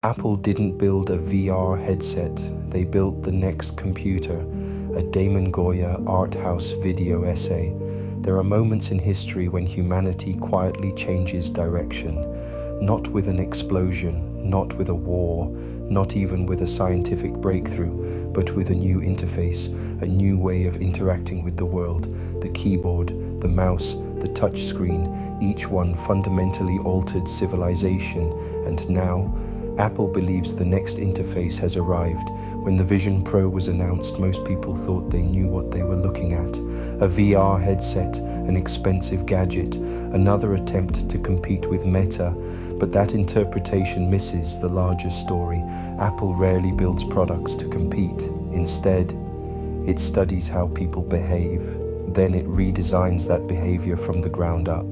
Apple didn't build a VR headset, they built the next computer, a DAMON GOYA Arthouse video essay. There are moments in history when humanity quietly changes direction, not with an explosion, not with a war, not even with a scientific breakthrough, but with a new interface, a new way of interacting with the world. The keyboard, the mouse, the touchscreen, each one fundamentally altered civilization, and now, Apple believes the next interface has arrived. When the Vision Pro was announced, most people thought they knew what they were looking at. A VR headset, an expensive gadget, another attempt to compete with Meta. But that interpretation misses the larger story. Apple rarely builds products to compete. Instead, it studies how people behave. Then it redesigns that behavior from the ground up.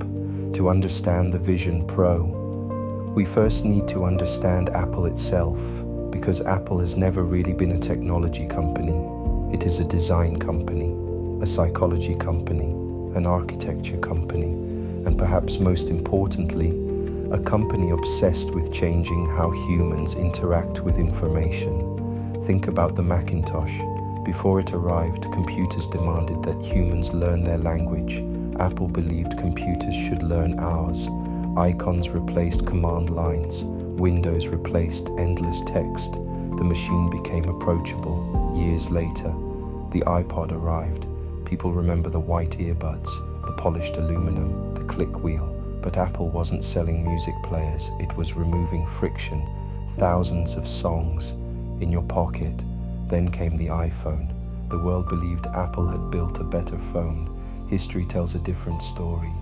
To understand the Vision Pro, we first need to understand Apple itself, because Apple has never really been a technology company. It is a design company, a psychology company, an architecture company, and perhaps most importantly, a company obsessed with changing how humans interact with information. Think about the Macintosh. Before it arrived, computers demanded that humans learn their language. Apple believed computers should learn ours. Icons replaced command lines. Windows replaced endless text. The machine became approachable. Years later, the iPod arrived. People remember the white earbuds, the polished aluminum, the click wheel. But Apple wasn't selling music players. It was removing friction. Thousands of songs in your pocket. Then came the iPhone. The world believed Apple had built a better phone. History tells a different story.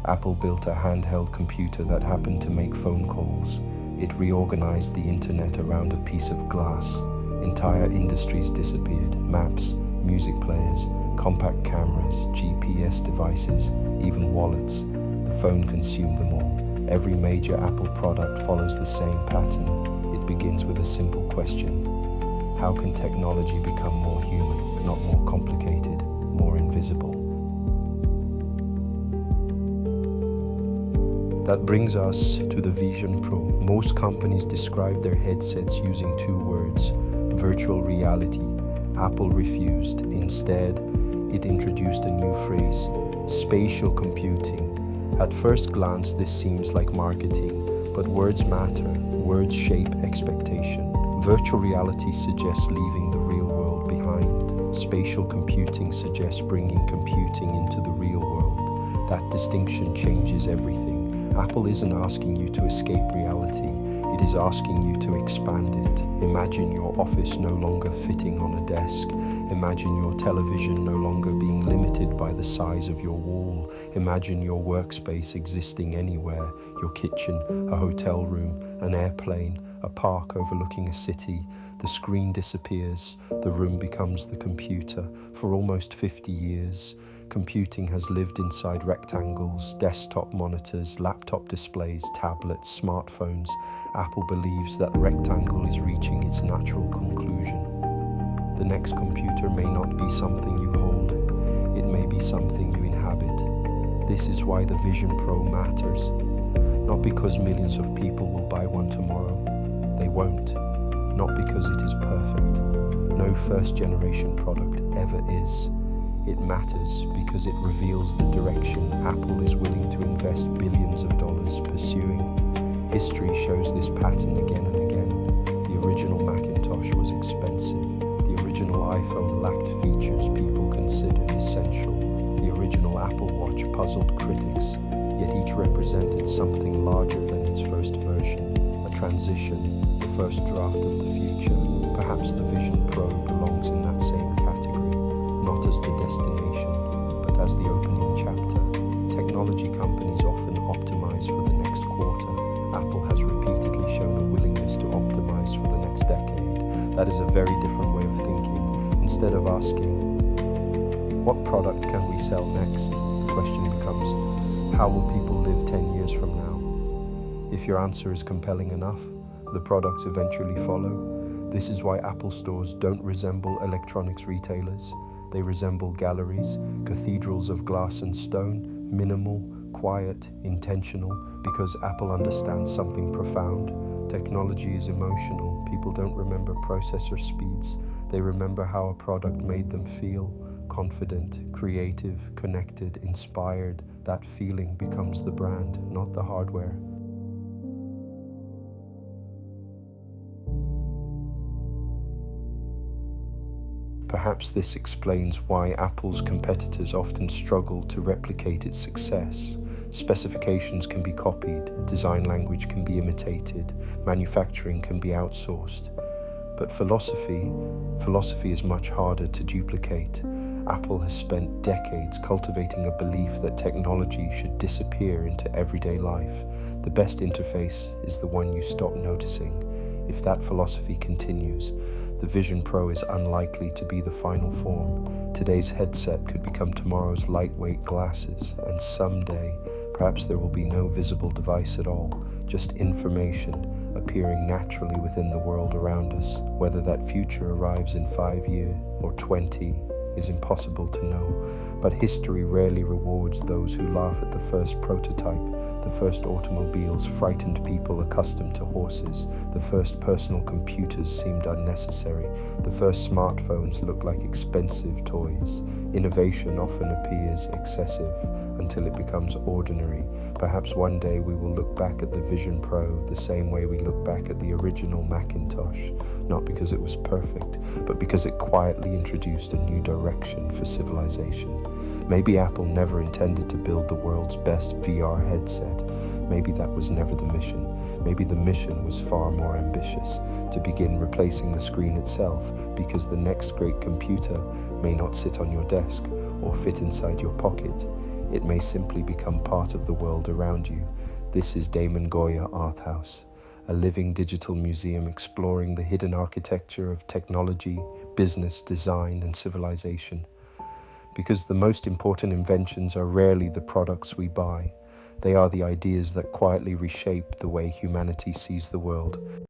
Apple built a handheld computer that happened to make phone calls. It reorganized the internet around a piece of glass. Entire industries disappeared. Maps, music players, compact cameras, GPS devices, even wallets. The phone consumed them all. Every major Apple product follows the same pattern. It begins with a simple question. How can technology become more human, not more complicated, more invisible? That brings us to the Vision Pro. Most companies describe their headsets using two words: virtual reality. Apple refused. Instead, it introduced a new phrase: spatial computing. At first glance, this seems like marketing, but words matter. Words shape expectation. Virtual reality suggests leaving the real world behind. Spatial computing suggests bringing computing into the real world. That distinction changes everything. Apple isn't asking you to escape reality, it is asking you to expand it. Imagine your office no longer fitting on a desk. Imagine your television no longer being limited by the size of your wall. Imagine your workspace existing anywhere, your kitchen, a hotel room, an airplane, a park overlooking a city. The screen disappears, the room becomes the computer. For almost 50 years, computing has lived inside rectangles, desktop monitors, laptop displays, tablets, smartphones. Apple believes that rectangle is reaching its natural conclusion. The next computer may not be something you hold, it may be something you inhabit. This is why the Vision Pro matters. Not because millions of people will buy one tomorrow. They won't. Not because it is perfect. No first-generation product ever is. It matters because it reveals the direction Apple is willing to invest billions of dollars pursuing. History shows this pattern again and again. The original Macintosh was expensive. The original iPhone lacked features people considered essential. The original Apple Watch puzzled critics, yet each represented something larger than its first version. A transition, the first draft of the future. Perhaps the Vision Pro belongs in that same category. Not as the destination, but as the opening chapter. Technology companies often optimize for the next quarter. Apple has repeatedly shown a willingness to optimize for the next decade. That is a very different way of thinking. Instead of asking, what product can we sell next? The question becomes, how will people live 10 years from now? If your answer is compelling enough, the products eventually follow. This is why Apple stores don't resemble electronics retailers. They resemble galleries, cathedrals of glass and stone, minimal, quiet, intentional, because Apple understands something profound. Technology is emotional. People don't remember processor speeds. They remember how a product made them feel. Confident, creative, connected, inspired. That feeling becomes the brand, not the hardware. Perhaps this explains why Apple's competitors often struggle to replicate its success. Specifications can be copied, design language can be imitated, manufacturing can be outsourced. But philosophy is much harder to duplicate. Apple has spent decades cultivating a belief that technology should disappear into everyday life. The best interface is the one you stop noticing. If that philosophy continues, the Vision Pro is unlikely to be the final form. Today's headset could become tomorrow's lightweight glasses, and someday, perhaps there will be no visible device at all, just information appearing naturally within the world around us. Whether that future arrives in 5 years or 20 is impossible to know, but history rarely rewards those who laugh at the first prototype. The first automobiles frightened people accustomed to horses. The first personal computers seemed unnecessary. The first smartphones looked like expensive toys. Innovation often appears excessive until it becomes ordinary. Perhaps one day we will look back at the Vision Pro the same way we look back at the original Macintosh, not because it was perfect, but because it quietly introduced a new direction for civilization. Maybe Apple never intended to build the world's best VR headset. Maybe that was never the mission. Maybe the mission was far more ambitious, to begin replacing the screen itself, because the next great computer may not sit on your desk or fit inside your pocket. It may simply become part of the world around you. This is DAMON GOYA ARTHOUSE, a living digital museum exploring the hidden architecture of technology, business, design, and civilization. Because the most important inventions are rarely the products we buy. They are the ideas that quietly reshape the way humanity sees the world.